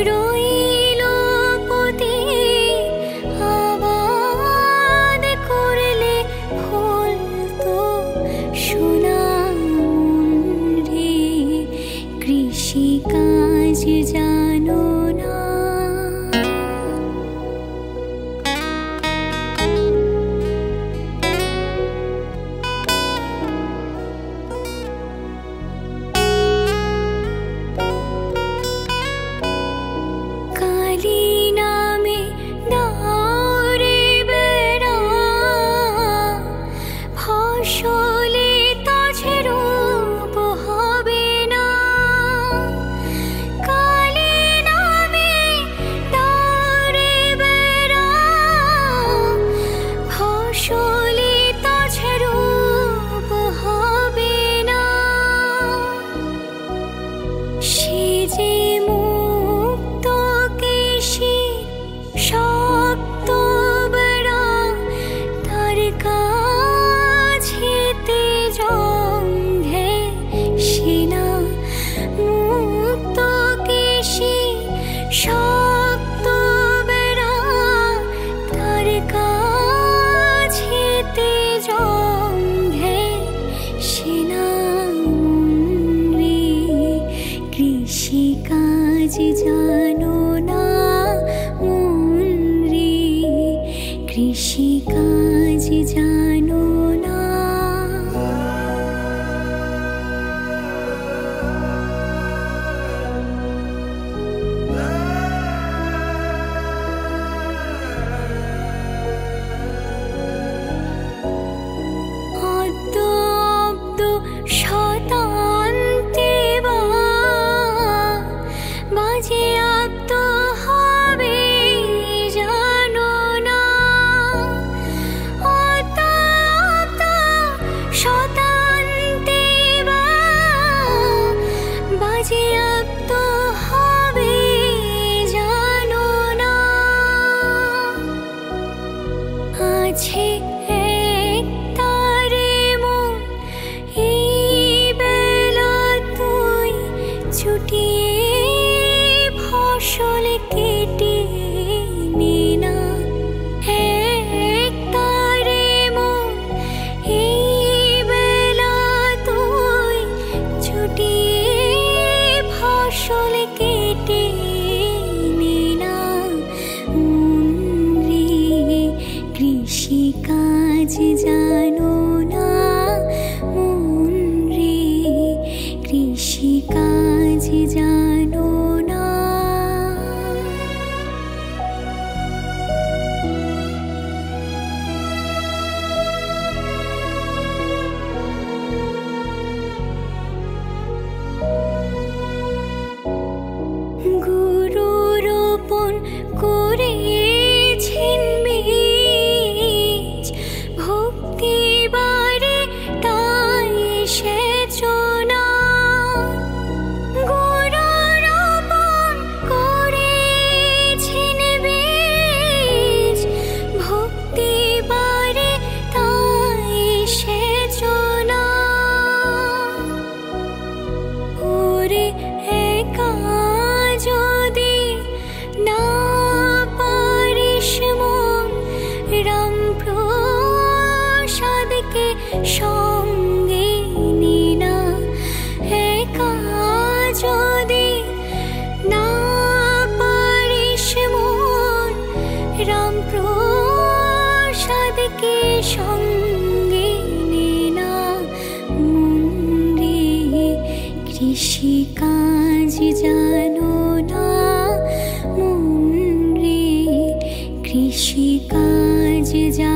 রইল পতি আবাদ করলে ফুল তো সোনামুন রে, কৃষিকাজ জানো না। কালী নামে দাওরে বেড়া, ফসলে তাছে রূপ হবে না। কালী নামে দাওরে বেড়া, ফসলে তাছে রূপ হবে না। সে যে মুক্ত কেশী শক্ত বেড়া, তার কাছেতে জঙ্ঘে সেনা। মুক্ত কেশী শক্ত বেড়া, তার কাছেতে জঙ্ঘে সেনা রে, কৃষিকাজ জানো না মন রে, কৃষিকাজ জানো না। অদ্য অব্দ শতান্তে বাজে আপ্ত হবে জানো না। অদ্য অব্দ শতান্তে বাজে আপ্ত হবে জানো না। আছে এক তারে মন এই বেলা তুই ছুটিয়ে ফসল কেটে নে না। এক তারে মন এই বেলা তুই ছুটিয়ে ফসল কেটে নে না মন রে, কৃষিকাজ জানো না মন রে, কৃষিকাজ জানো না। গুরু রোপণ করেছেন বীজ, ভক্তি বাড়ে তাই সেচনা। গুরু রোপণ করেছেন বীজ, ভক্তি বাড়ে তাই সেচনা। ওরে একা যদি না পারিস মন, রাম প্রসাদকে সঙ্গে নে না। একা যদি না পারিস মন, রাম প্রসাদকে সঙ্গে নে না মন রে, কৃষিকাজ জানো না মন রে, কৃষিকাজ জানো।